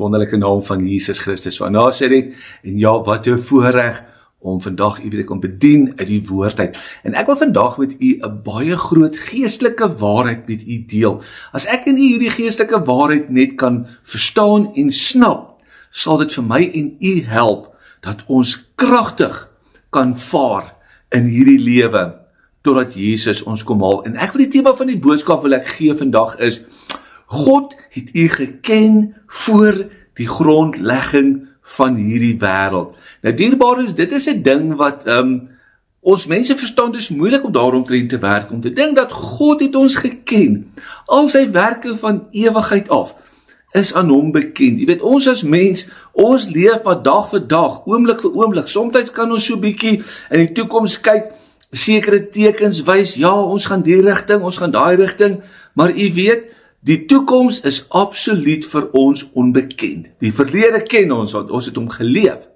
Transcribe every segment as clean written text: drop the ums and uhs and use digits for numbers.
wonderlike naam van Jesus Christus van Nazareth. En ja, wat 'n voorreg om vandag u weer kon bedien uit die woord uit. En ek wil vandag met u 'n baie groot geestelike waarheid met u deel. As ek en u hierdie geestelike waarheid net kan verstaan en snap, sal dit vir my en u help dat ons kragtig kan vaar in hierdie lewe totdat Jesus ons kom haal. En ek wil die tema van die boodskap wil ek gee vandag is: God het u geken voor die grondlegging van hierdie wêreld. Nou dierbaar is, dit is 'n ding wat ons mense verstand is moeilik om daaromtrent te werk, om te dink dat God het ons geken. Al sy werke van ewigheid af is aan hom bekend. Jy weet, ons as mens, ons leef maar dag vir dag, oomblik vir oomblik. Soms kan ons so bietjie in die toekoms kyk, sekere tekens wys, ja, ons gaan die rigting, ons gaan daai rigting, maar jy weet, die toekoms is absoluut vir ons onbekend. Die verlede ken ons, want ons het hom geleef.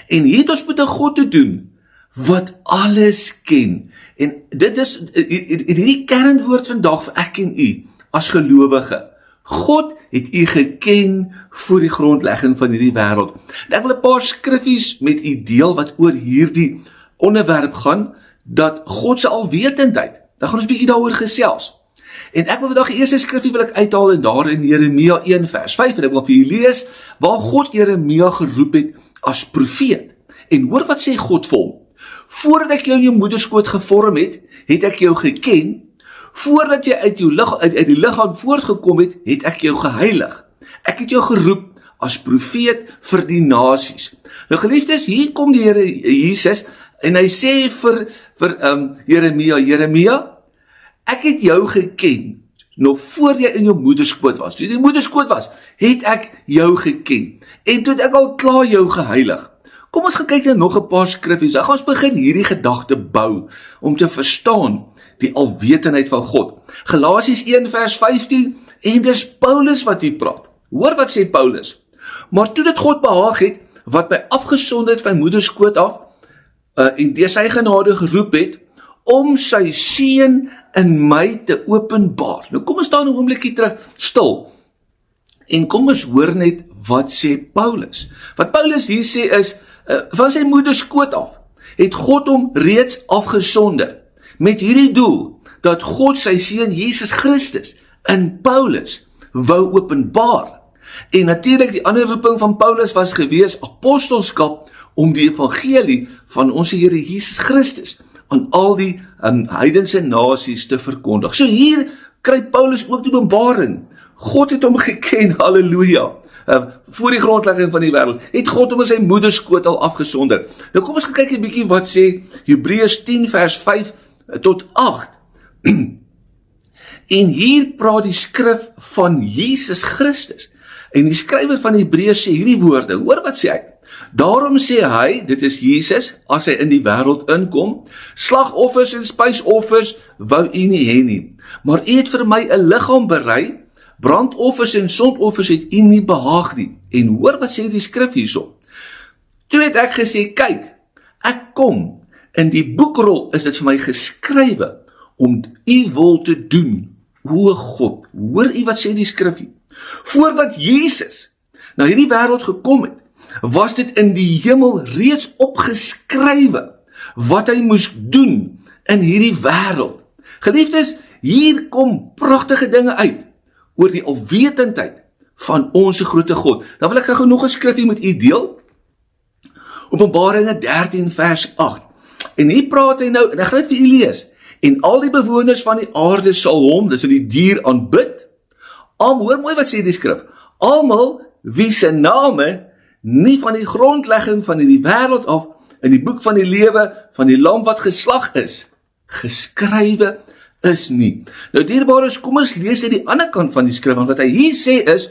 En hier het ons met 'n God te doen, wat alles ken. En dit is hierdie kernwoord vandag vir ek en u, as gelowige. God het u geken voor die grondlegging van hierdie wêreld. En ek wil 'n paar skriffies met u deel, wat oor hierdie onderwerp gaan, dat God se alwetendheid, dan gaan ons bietjie daaroor gesels. En ek wil vandag die eerste skrifgie wil ek uithaal en daar in Jeremia 1 vers 5 en ek wil vir julle lees waar God Jeremia geroep het as profeet. En hoor wat sê God vir hom: voordat ek jou in jou moederskoot gevorm het, het ek jou geken. Voordat jy uit die liggaam voortgekom het, het ek jou geheilig. Ek het jou geroep as profeet vir die nasies. Nou geliefdes, hier kom die Here Jesus en hy sê vir Jeremia, ek het jou geken, nog voor jy in jou moederskoot was. Toe jy in die moederskoot was, het ek jou geken. En toe het ek al klaar jou geheilig. Kom ons gaan kyk na nog 'n paar skriffies. Dan gaan ons begin hierdie gedagte bou, om te verstaan die alwetendheid van God. Galasiërs 1 vers 15, en dis Paulus wat hier praat. Hoor wat sê Paulus: maar toe dit God behaag het, wat my afgesonder het van moederskoot af, en deur sy genade geroep het, om sy seun in my te openbaar. Nou kom ons staan 'n oombliekie terug stil. En kom ons hoor net wat sê Paulus. Wat Paulus hier sê is, van sy moederskoot af, het God hom reeds afgesonder, met hierdie doel, dat God sy seun Jesus Christus in Paulus wou openbaar. En natuurlik die ander roeping van Paulus was gewees apostelskap, om die evangelie van ons Here Jesus Christus aan al die heidense nasies te verkondig. So hier kry Paulus ook die openbaring. God het hom geken, halleluja. Voor die grondlegging van die wêreld, het God hom in sy moederskoot al afgesonder. Nou kom ons gaan kyk 'n bietjie wat sê Hebreërs 10 vers 5 tot 8. En hier praat die skrif van Jesus Christus. En die skrywer van Hebreërs sê hierdie woorde, hoor wat sê hy? Daarom sê hy, dit is Jesus, as hy in die wêreld inkom, slagoffers en spysoffers wou u nie hê nie, maar u het vir my 'n liggaam berei, brandoffers en sondoffers het u nie behaag nie. En hoor wat sê die skrif hierso. Toe het ek gesê, kyk, ek kom, in die boekrol is dit vir my geskrywe, om u wil te doen, o God. Hoor u wat sê die skrif hier? Voordat Jesus na hierdie wêreld gekom het, was dit in die hemel reeds opgeskrywe, wat hy moes doen in hierdie wêreld. Geliefdes, hier kom pragtige dinge uit, oor die alwetendheid van ons grote God. Dan wil ek gou nog 'n skrifgie met u deel. Openbaringe 13 vers 8. En hier praat hy nou, en ek gaan dit vir u lees. En al die bewoners van die aarde sal hom, dis die dier, aanbid. Hoor mooi wat sê die skrif. Almal wie se name nie van die grondlegging van die wêreld af in die boek van die lewe van die lam wat geslag is, geskrywe is nie. Nou dierbares, kom ons lees dit die ander kant van die skrif, want wat hy hier sê is,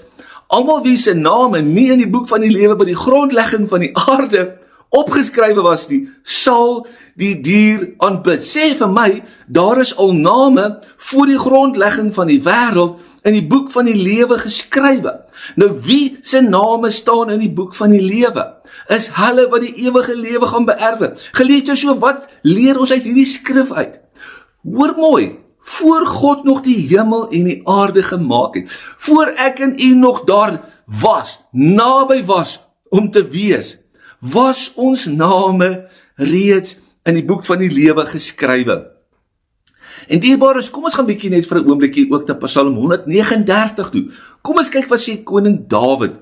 almal wie se name nie in die boek van die lewe by die grondlegging van die aarde opgeskrywe was nie, sal die dier aanbid. Sê vir my, daar is al name voor die grondlegging van die wêreld in die boek van die lewe geskrywe. Nou wie se name staan in die boek van die lewe? Is hulle wat die ewige lewe gaan beerwe. Geliefdes, so wat leer ons uit hierdie skrif uit? Hoor mooi, voor God nog die hemel en die aarde gemaak het, voor ek en u nog daar was, naby was om te wees, was ons name reeds in die boek van die lewe geskrywe. En dierbares, kom ons gaan bietjie net vir 'n oombliekie ook na Psalm 139 toe. Kom ons kyk wat sê koning Dawid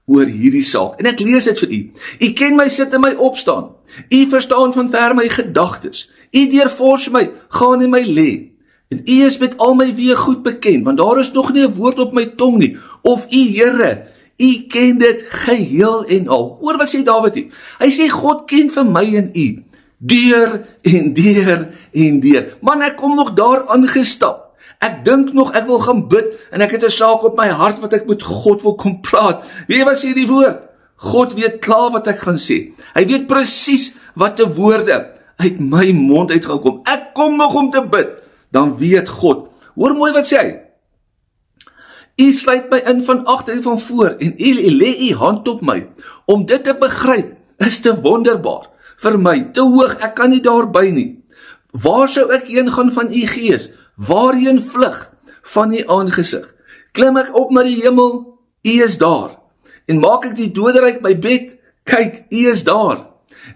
oor hierdie saak. En ek lees dit vir u. U ken my sit en my opstaan. U verstaan van ver my gedagtes. U deurvors my, gaan in my lê. En u is met al my weë goed bekend, want daar is nog nie 'n woord op my tong nie. Of u Here, u ken dit geheel en al. Hoor wat sê Dawid hier. Hy sê God ken vir my en u. Deur en deur en deur. Man, ek kom nog daar aangestap. Ek dink nog, ek wil gaan bid, en ek het 'n saak op my hart wat ek met God wil kom praat. Weet jy wat sê die woord? God weet klaar wat ek gaan sê. Hy weet presies wat die woorde uit my mond uit gaan kom. Ek kom nog om te bid, dan weet God. Hoor mooi wat sê hy. U sluit my in van agter en van voor, en u lê u hand op my. Om dit te begryp, is te wonderbaar. Vir my, te hoog, ek kan nie daarby nie. Waar sou ek heen gaan van u gees? Waarheen vlug van u aangesig? Klim ek op na die hemel? U is daar. En maak ek die doderyk my bed? Kyk, u is daar.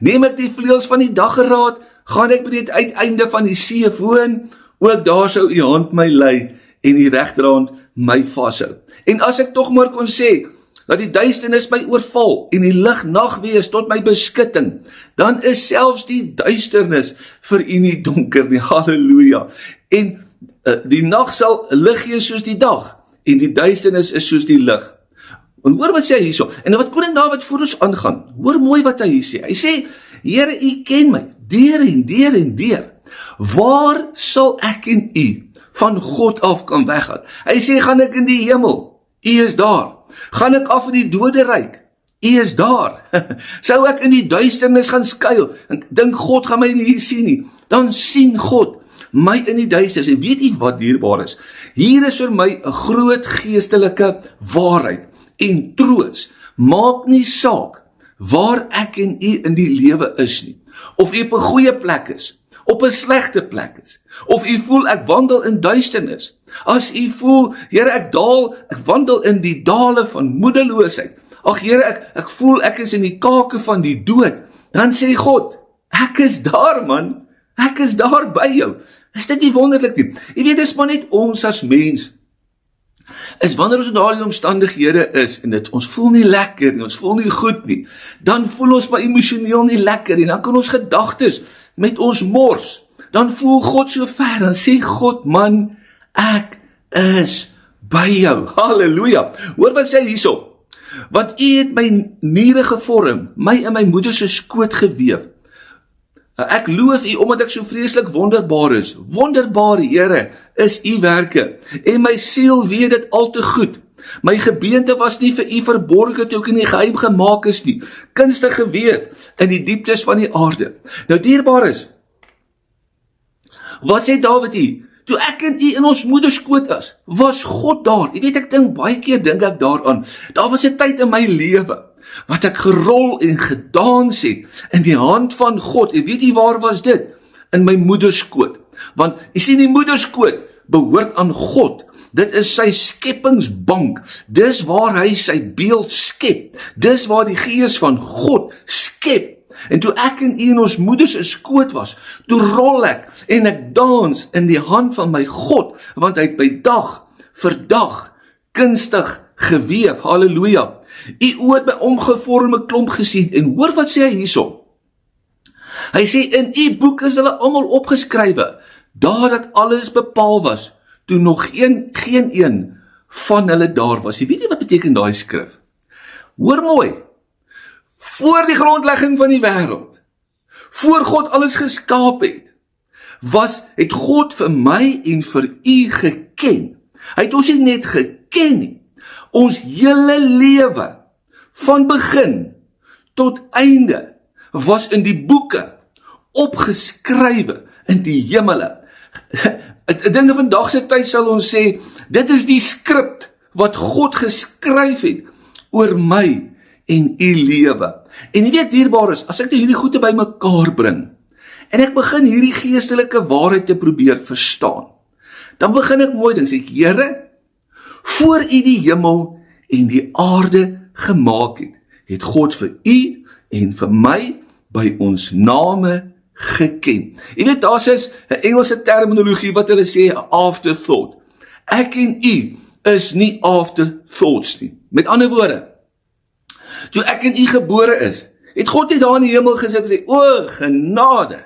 Neem ek die vleuels van die dageraad? Gaan ek by die uiteinde van die see woon? Ook daar sou u hand my lei en die regterhand my vashou. En as ek tog maar kon sê dat die duisternis my oorval en die lig nag wees tot my beskutting, dan is selfs die duisternis vir u nie donker nie. Halleluja. En die nag sal lig gee soos die dag, en die duisternis is soos die lig. En hoor wat sê hy hierso, en wat koning Dawid voor ons aangaan, hoor mooi wat hy hier sê. Hy sê, Here, u ken my, deur en deur en deur. Waar sal ek en u van God af kan weggaan? Hy sê, gaan ek in die hemel? U is daar. Gaan ek af in die doderyk? U is daar. Sou ek in die duisternis gaan skuil, en dink God gaan my nie hier sien nie, dan sien God my in die duisternis. En weet u wat dierbaar is? Hier is vir my 'n groot geestelike waarheid en troos. Maak nie saak waar ek en u in die lewe is nie, of u op 'n goeie plek is, op 'n slegte plek is, of u voel ek wandel in duisternis. As u voel, Here, ek wandel in die dale van moedeloosheid. Ag Here, ek voel ek is in die kake van die dood. Dan sê God, ek is daar man, ek is daar by jou. Is dit nie wonderlik nie? Jy weet, dis maar net ons as mens, is wanneer ons in daardie omstandighede is, en ons voel nie lekker nie, ons voel nie goed nie, dan voel ons maar emosioneel nie lekker, en dan kan ons gedagtes met ons mors, dan voel God so ver, dan sê God, man, ek is by jou. Halleluja. Hoor wat sê hy hierso, want u het my niere gevorm, my in my moeder se skoot geweef. Ek loof u omdat ek so vreeslik wonderbaar is. Wonderbaar, Here, is u werke, en my siel weet dit al te goed. My gebeente was nie vir u verborge toe ek in die geheim gemaak is nie, kunstig geweef in die dieptes van die aarde. Nou dierbaar is, wat sê Dawid hier? Toe ek en u in ons moederskoot was God daar. Jy weet, ek dink baie keer dink ek daaraan. Daar was 'n tyd in my lewe wat ek gerol en gedans het in die hand van God. En weet jy waar was dit? In my moederskoot. Want jy sien, die moederskoot behoort aan God. Dit is sy skepingsbank. Dis waar hy sy beeld skep. Dis waar die gees van God skep. En toe ek en u in ons moeder se skoot was, toe rol ek en ek dans in die hand van my God, want hy het my dag vir dag kunstig geweef. Halleluja. U oë het my omgevormde klomp gesien, en hoor wat sê hy hierso. Hy sê, in u boek is hulle almal opgeskrywe, daar dat alles bepaal was, toe nog geen een van hulle daar was. Jy weet nie wat beteken daai skrif? Hoor mooi. Voor die grondlegging van die wêreld, voor God alles geskaap het God vir my en vir u geken. Hy het ons nie net geken nie. Ons hele lewe, van begin tot einde, was in die boeke opgeskrywe in die hemele. Ek dink vandag se tyd sal ons sê, dit is die skrip wat God geskryf het oor my en u lewe. En jy weet, dierbaar is, as ek hierdie goede by mekaar bring, en ek begin hierdie geestelike waarheid te probeer verstaan, Dan begin ek mooi ding, sê ek, Here, voor u die hemel en die aarde gemaak het, het God vir u en vir my by ons name geken. Jy weet, daar is 'n Engelse terminologie wat hulle sê, afterthought. Ek en u is nie afterthoughts nie. Met ander woorde, toe ek en u gebore is, het God nie daar in die hemel gesit en sê, o, genade,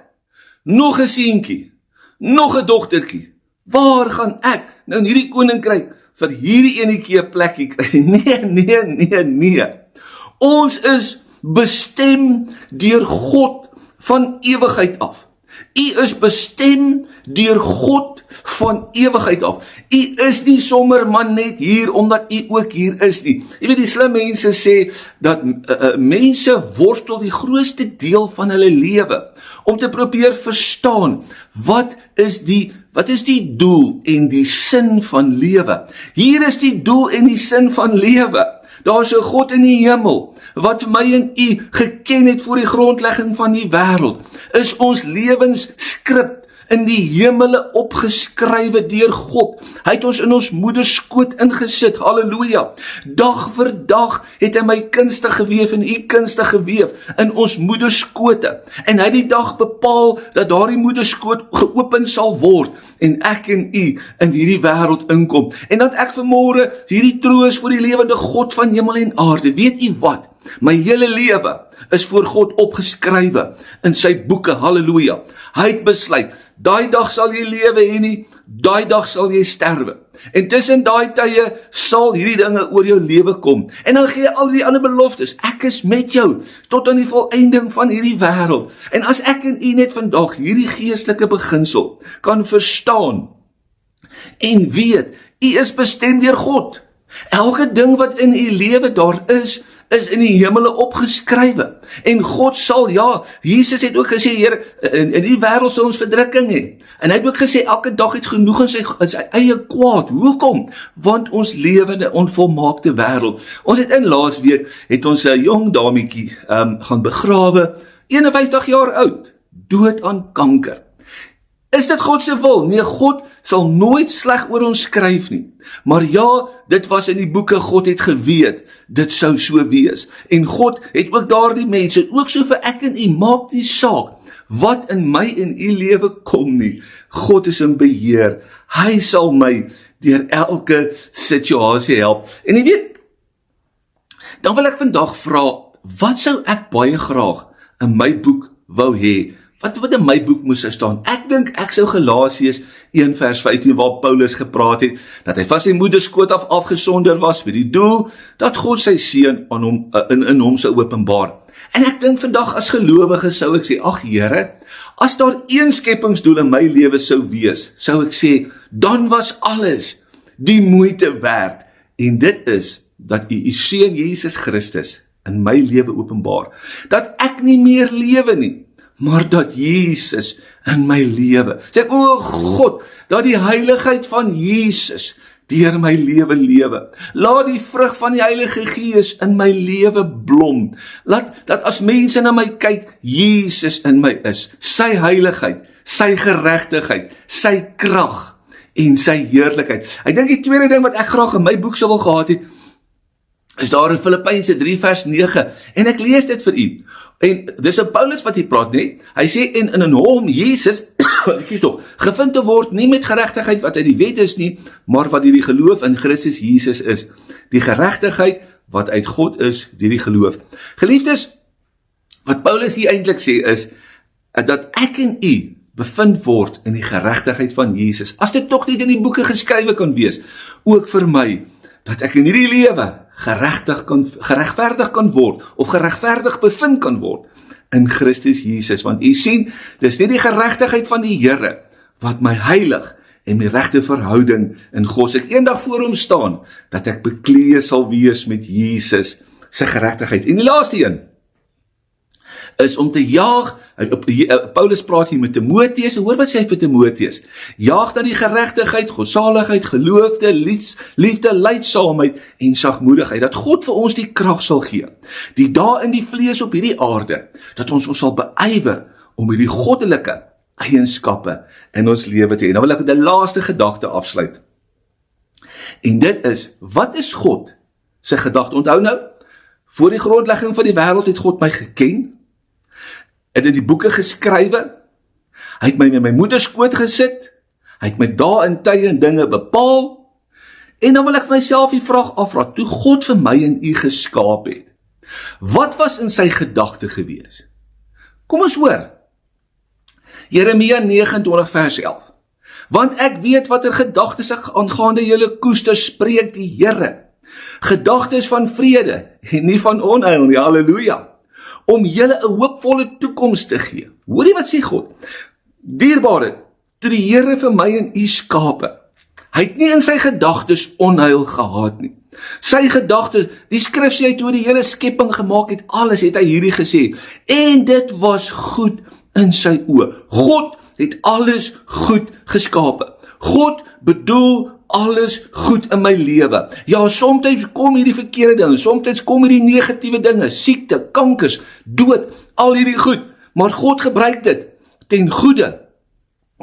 nog 'n seentjie, nog 'n dogtertjie, waar gaan ek nou in hierdie koninkryk vir hierdie enetjie 'n plekkie kry? Nee. Ons is bestem deur God van ewigheid af. U is bestem deur God van ewigheid af. U is nie sommer maar net hier omdat u ook hier is nie. Jy weet, die slim mense sê dat mense worstel die grootste deel van hulle lewe om te probeer verstaan wat is die doel en die sin van lewe. Hier is die doel en die sin van lewe. Daar is 'n God in die hemel wat my en u geken het voor die grondlegging van die wêreld. Is ons lewensskrip in die hemele opgeskrywe deur God. Hy het ons in ons moederskoot ingesit, halleluja. Dag vir dag het hy my kunstig geweef en u kunstig geweef in ons moederskote. En hy het die dag bepaal dat daardie moederskoot geopen sal word en ek en u in hierdie wêreld inkom. En dat ek vanmôre hierdie troos vir die lewende God van hemel en aarde, weet u wat? My hele lewe is voor God opgeskrywe in sy boeke, halleluja. Hy het besluit, daai dag sal jy lewe hê nie, daai dag sal jy sterwe. En tussen daai tye sal hierdie dinge oor jou lewe kom. En dan gee hy al die ander beloftes, ek is met jou, tot aan die volëinding van hierdie wêreld. En as ek en u net vandag hierdie geestelike beginsel kan verstaan, en weet, u is bestem deur God. Elke ding wat in u lewe daar is in die hemele opgeskrywe. En God sal, ja, Jesus het ook gesê, Here, in die wêreld sal ons verdrukking hê. En hy het ook gesê, elke dag het genoeg in sy eie kwaad. Hoekom? Want ons lewe in 'n onvolmaakte wêreld. Ons het in laasweek, het ons 'n jong dametjie gaan begrawe, 51 jaar oud, dood aan kanker. Is dit God se wil? Nee, God sal nooit sleg oor ons skryf nie. Maar ja, dit was in die boeke, God het geweet, dit sou so wees. En God het ook daardie mense, ook so vir ek en u, maak die saak, wat in my en u lewe kom nie. God is in beheer, hy sal my deur elke situasie help. En jy weet, dan wil ek vandag vra, wat sou ek baie graag in my boek wou hê? Wat in my boek moes staan? Ek dink ek sou Galasiërs 1 vers 15 waar Paulus gepraat het, dat hy van sy moederskoot af afgesonder was met die doel, dat God sy seun aan hom, in hom sou openbaar. En ek dink vandag as gelowige sou ek sê, ag Here, as daar een skepingsdoel in my lewe sou wees, sou ek sê, dan was alles die moeite werd. En dit is, dat u seun Jesus Christus in my lewe openbaar. Dat ek nie meer lewe nie, maar dat Jesus in my lewe. Sê ek, o God, dat die heiligheid van Jesus deur my lewe. Laat die vrug van die Heilige Gees in my lewe blom. Laat dat as mense na my kyk, Jesus in my is. Sy heiligheid, sy geregtigheid, sy krag en sy heerlikheid. Ek dink die tweede ding wat ek graag in my boek sou wil gehad het, is daar in Filippense 3 vers 9, en ek lees dit vir u. En dis nou Paulus wat hier praat, nee? Hy sê, en in hom, Jesus, gevind te word, nie met geregtigheid wat uit die wet is nie, maar wat deur die geloof in Christus Jesus is. Die geregtigheid wat uit God is, deur die geloof. Geliefdes, wat Paulus hier eintlik sê is, dat ek en u bevind word in die geregtigheid van Jesus. As dit tog nie in die boeke geskrywe kan wees, ook vir my, dat ek in hierdie lewe geregverdig kan word, of geregverdig bevind kan word, in Christus Jesus. Want u sien, dis nie die geregtigheid van die Here, wat my heilig, en my regte verhouding in God, ek eendag voor hom staan, dat ek bekleed sal wees met Jesus, sy geregtigheid. En die laaste een, is om te jaag, Paulus praat hier met Timoteus, en hoor wat sê hy vir Timoteus, jaag na die geregtigheid, godsaligheid, geloofde, liefde, lydsaamheid en sagmoedigheid, dat God vir ons die krag sal gee, die daar in die vlees op hierdie aarde, dat ons sal beywer om hierdie goddelike eienskappe in ons lewe te hê. Nou wil ek met 'n laaste gedagte afsluit. En dit is, wat is God se gedagte? Onthou nou, voor die grondlegging van die wêreld het God my geken. Het in die boeke geskrywe. Hy het my in my moeder skoot gesit. Hy het my dae en tye en dinge bepaal. En dan wil ek vir myself die vraag afvra, toe God vir my en u geskaap het, wat was in sy gedagte gewees? Kom ons hoor. Jeremia 29 vers 11. Want ek weet watter gedagtes ek aangaande julle koester, spreek die Here. Gedagtes van vrede en nie van onheil nie, halleluja. Om julle 'n hoopvolle toekoms te gee. Hoorie wat sê God? Dierbare, toe die Here vir my en u skape, hy het nie in sy gedagtes onheil gehad nie. Sy gedagtes, die skrif sê toe die hele skepping gemaak het, alles het hy hierdie gesê, en dit was goed in sy oë. God het alles goed geskape. God bedoel alles goed in my lewe. Ja, soms kom hierdie verkeerde dinge, soms kom hierdie negatiewe dinge, siekte, kankers, dood, al hierdie goed, maar God gebruik dit ten goeie,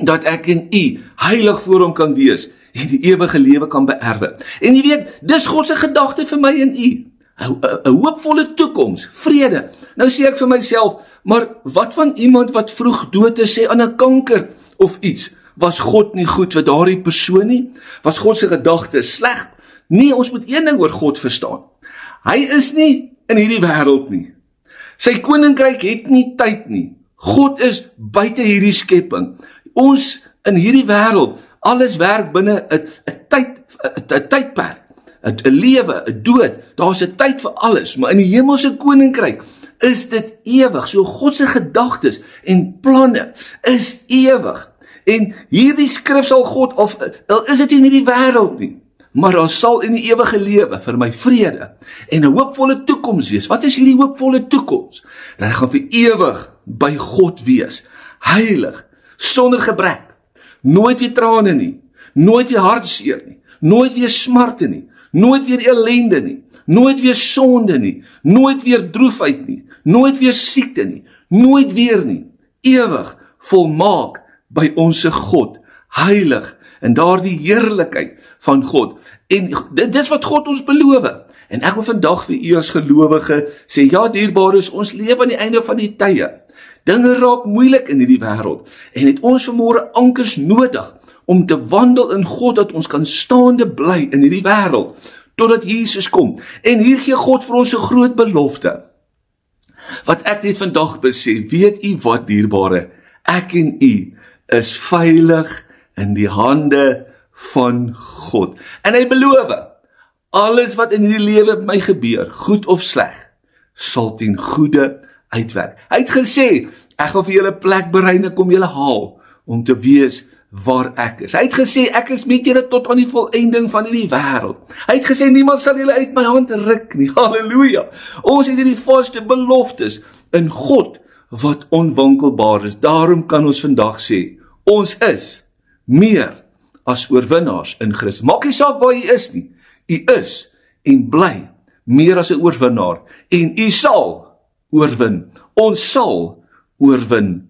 dat ek en u heilig voor hom kan wees, en die ewige lewe kan beerwe. En jy weet, dis God se gedagte vir my en u. 'n hoopvolle toekoms, vrede. Nou sê ek vir myself, maar wat van iemand wat vroeg dood is, sê aan 'n kanker of iets? Was God nie goed vir daardie persoon nie? Was God se gedagte sleg? Nee, ons moet een ding oor God verstaan. Hy is nie in hierdie wêreld nie. Sy koninkryk het nie tyd nie. God is buite hierdie skepping. Ons in hierdie wêreld, alles werk binne 'n tydperk, 'n lewe, 'n dood. Daar's 'n tyd vir alles, maar in die hemelse koninkryk is dit ewig. So God se gedagtes en planne is ewig. En hierdie skrif sal God, of is dit nie in hierdie wêreld nie, maar daar sal in die ewige lewe vir my vrede en 'n hoopvolle toekoms wees. Wat is hierdie hoopvolle toekoms? Dat ek gaan vir ewig by God wees, heilig, sonder gebrek, nooit weer trane nie, nooit weer hartseer nie, nooit weer smarte nie, nooit weer ellende nie, nooit weer sonde nie, nooit weer droefheid nie, nooit weer siekte nie, nooit weer nie, ewig, volmaak by onsse God, heilig, en daardie heerlikheid van God, en dit is wat God ons beloof. En ek wil vandag vir u as gelowige sê, ja dierbares, ons leef aan die einde van die tye, dinge raak moeilik in hierdie wêreld, en het ons vanmôre ankers nodig, om te wandel in God, dat ons kan staande bly in hierdie wêreld, totdat Jesus kom, en hier gee God vir ons 'n groot belofte, wat ek net vandag besef, weet u wat dierbare, ek en u is veilig in die hande van God, en hy beloof, alles wat in hierdie lewe met my gebeur, goed of sleg, sal ten goeie uitwerk. Hy het gesê, ek gaan vir julle plek berei en ek kom julle haal, om te wees waar ek is. Hy het gesê, ek is met julle tot aan die volëinding van hierdie wêreld. Hy het gesê, niemand sal julle uit my hand ruk nie, halleluja. Ons het hierdie vaste beloftes in God, wat onwankelbaar is. Daarom kan ons vandag sê, ons is meer as oorwinnaars in Christus. Maak nie saak waar jy is nie, u is en bly meer as 'n oorwinnaar, en u sal oorwin. Ons sal oorwin,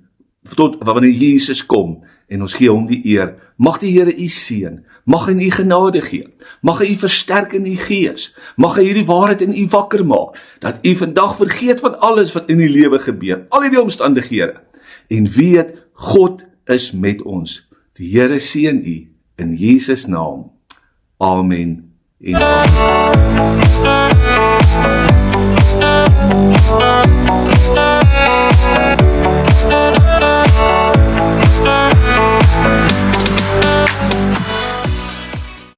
tot wanneer Jesus kom, en ons gee hom die eer. Mag die Here u seën, mag hy u genade gee, mag hy u versterk in u gees, mag hy hierdie waarheid in u wakker maak, dat u vandag vergeet van alles wat in u lewe gebeur, al die omstandighede, en weet, God is met ons. Die Here seën u, in Jesus naam. Amen en amen.